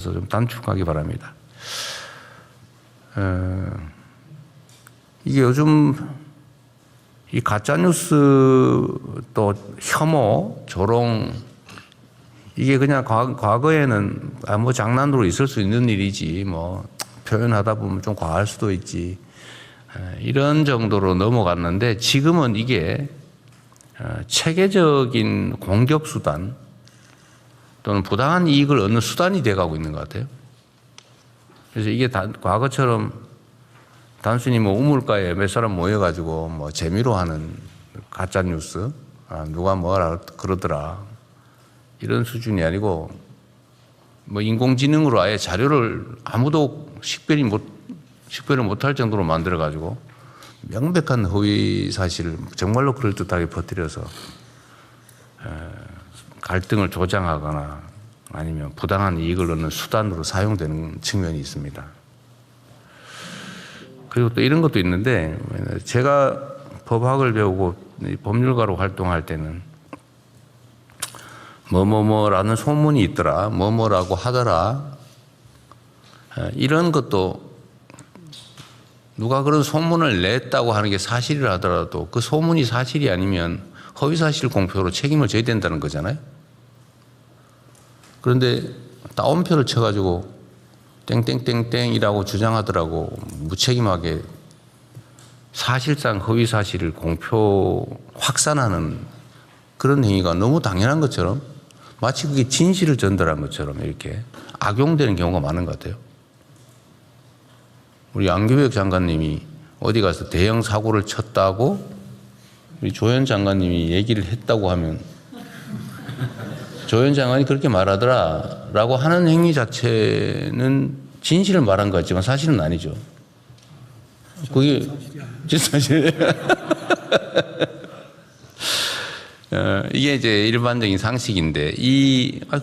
좀 단축하기 바랍니다. 이게 요즘 이 가짜뉴스 또 혐오, 조롱, 이게 그냥 과거에는 뭐 장난으로 있을 수 있는 일이지 뭐 표현하다 보면 좀 과할 수도 있지 이런 정도로 넘어갔는데 지금은 이게 체계적인 공격 수단 또는 부당한 이익을 얻는 수단이 돼가고 있는 것 같아요. 그래서 이게 과거처럼 단순히 뭐 우물가에 몇 사람 모여가지고 뭐 재미로 하는 가짜 뉴스, 누가 뭐라 그러더라 이런 수준이 아니고 뭐 인공지능으로 아예 자료를 아무도 식별을 못할 정도로 만들어가지고 명백한 허위 사실을 정말로 그럴듯하게 퍼뜨려서 갈등을 조장하거나 아니면 부당한 이익을 얻는 수단으로 사용되는 측면이 있습니다. 그리고 또 이런 것도 있는데 제가 법학을 배우고 법률가로 활동할 때는 뭐뭐뭐라는 소문이 있더라, 뭐뭐라고 하더라 이런 것도 누가 그런 소문을 냈다고 하는 게 사실이라 하더라도 그 소문이 사실이 아니면 허위사실 공표로 책임을 져야 된다는 거잖아요. 그런데 따옴표를 쳐가지고 땡땡땡땡이라고 주장하더라고 무책임하게 사실상 허위사실을 공표 확산하는 그런 행위가 너무 당연한 것처럼 마치 그게 진실을 전달한 것처럼 이렇게 악용되는 경우가 많은 것 같아요. 우리 안규백 장관님이 어디 가서 대형 사고를 쳤다고 우리 조현 장관님이 얘기를 했다고 하면 조현 장관이 그렇게 말하더라 라고 하는 행위 자체는 진실을 말한 것 같지만 사실은 아니죠. 그게 진짜 사실이에요. 이게 이제 일반적인 상식인데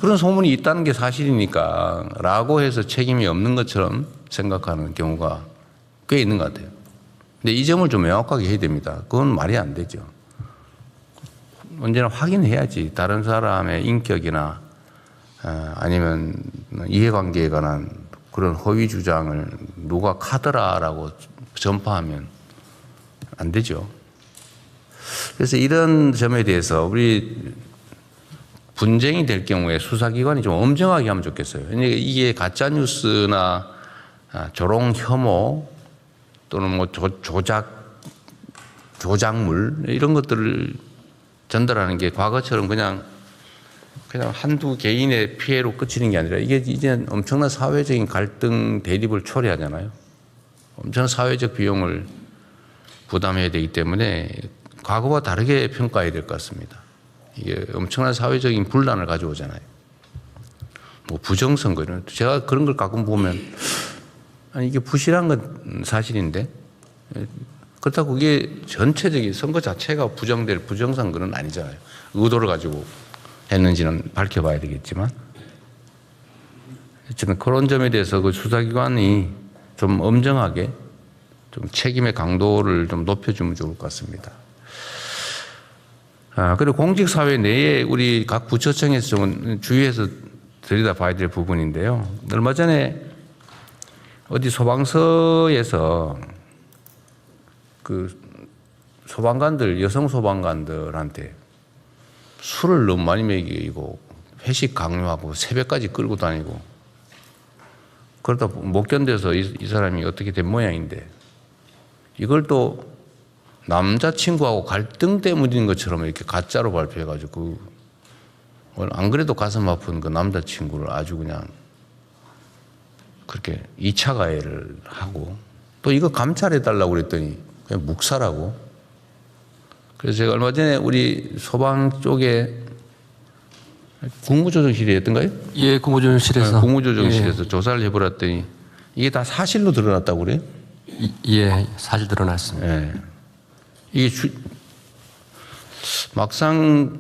그런 소문이 있다는 게 사실이니까 라고 해서 책임이 없는 것처럼 생각하는 경우가 꽤 있는 것 같아요. 근데 이 점을 좀 명확하게 해야 됩니다. 그건 말이 안 되죠. 언제나 확인해야지 다른 사람의 인격이나 아니면 이해관계에 관한 그런 허위 주장을 누가 카더라라고 전파하면 안 되죠. 그래서 이런 점에 대해서 우리 분쟁이 될 경우에 수사기관이 좀 엄정하게 하면 좋겠어요. 이게 가짜뉴스나 조롱 혐오 또는 뭐 조작물 이런 것들을 전달하는 게 과거처럼 그냥 한두 개인의 피해로 그치는 게 아니라 이게 이제 엄청난 사회적인 갈등 대립을 초래하잖아요. 엄청난 사회적 비용을 부담해야 되기 때문에 과거와 다르게 평가해야 될 것 같습니다. 이게 엄청난 사회적인 분란을 가져오잖아요. 뭐 부정선거 이런 제가 그런 걸 가끔 보면 아니 이게 부실한 건 사실인데 그렇다고 그게 전체적인 선거 자체가 부정될 부정선거는 아니잖아요. 의도를 가지고 했는지는 밝혀봐야 되겠지만 저는 그런 점에 대해서 그 수사기관이 좀 엄정하게 좀 책임의 강도를 좀 높여주면 좋을 것 같습니다. 그리고 공직사회 내에 우리 각 부처청에서 좀 주의해서 들여다봐야 될 부분인데요. 얼마 전에 어디 소방서에서 그 소방관들, 여성 소방관들한테 술을 너무 많이 먹이고 회식 강요하고 새벽까지 끌고 다니고 그러다 못 견뎌서 이 사람이 어떻게 된 모양인데 이걸 또 남자친구하고 갈등 때문인 것처럼 이렇게 가짜로 발표해가지고 안 그래도 가슴 아픈 그 남자친구를 아주 그냥 그렇게 2차 가해를 하고 또 이거 감찰해달라고 그랬더니 그냥 묵살하고 그래서 제가 얼마 전에 우리 소방 쪽에 국무조정실이었던가요? 예, 국무조정실에서. 국무조정실에서 예. 조사를 해보았더니 이게 다 사실로 드러났다고 그래요? 예, 사실 드러났습니다. 예. 이게 막상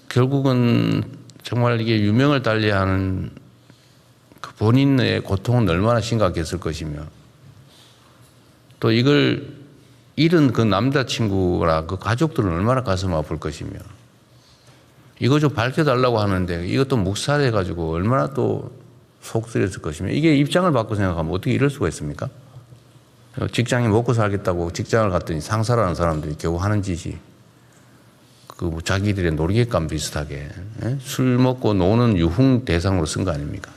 결국은 정말 이게 유명을 달리하는 그 본인의 고통은 얼마나 심각했을 것이며 또 이걸 잃은 그 남자친구나 그 가족들은 얼마나 가슴 아플 것이며 이거 좀 밝혀달라고 하는데 이것도 묵살해가지고 얼마나 또 속쓰렸을 것이며 이게 입장을 바꿔 생각하면 어떻게 이럴 수가 있습니까? 직장이 먹고 살겠다고 직장을 갔더니 상사라는 사람들이 겨우 하는 짓이 뭐 자기들의 놀이객감 비슷하게 술 먹고 노는 유흥 대상으로 쓴 거 아닙니까?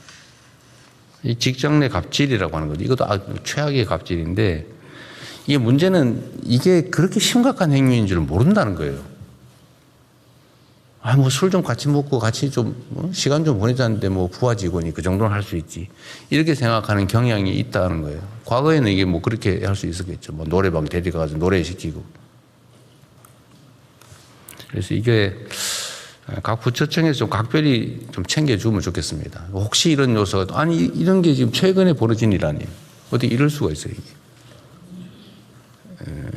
이 직장 내 갑질이라고 하는 거죠. 이것도 최악의 갑질인데 이게 문제는 이게 그렇게 심각한 행위인 줄 모른다는 거예요. 뭐 술 좀 같이 먹고 같이 좀 시간 좀 보내자는데 뭐 부하 직원이 그 정도는 할 수 있지. 이렇게 생각하는 경향이 있다는 거예요. 과거에는 이게 뭐 그렇게 할 수 있었겠죠. 뭐 노래방 데려가서 노래시키고. 그래서 이게 각 부처청에서 좀 각별히 좀 챙겨주면 좋겠습니다. 혹시 이런 요소가, 아니, 이런 게 지금 최근에 벌어진 일 아니에요. 어떻게 이럴 수가 있어요,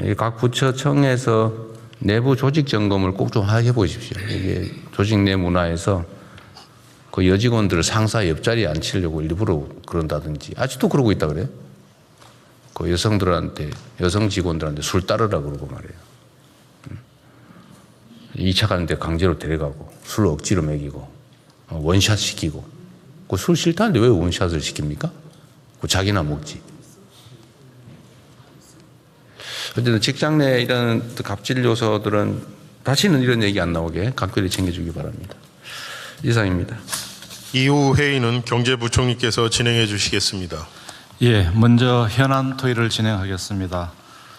이게. 각 부처청에서 내부 조직 점검을 꼭 좀 해 보십시오. 이게 조직 내 문화에서 그 여직원들을 상사 옆자리에 앉히려고 일부러 그런다든지, 아직도 그러고 있다 그래요. 그 여성들한테, 여성 직원들한테 술 따르라 그러고 말이에요. 2차 가는데 강제로 데려가고 술 억지로 먹이고 원샷 시키고 그 술 싫다는데 왜 원샷을 시킵니까? 그 자기나 먹지. 어쨌든 직장 내 이런 갑질 요소들은 다시는 이런 얘기 안 나오게 각별히 챙겨주기 바랍니다. 이상입니다. 이후 회의는 경제부총리께서 진행해 주시겠습니다. 예, 먼저 현안 토의를 진행하겠습니다.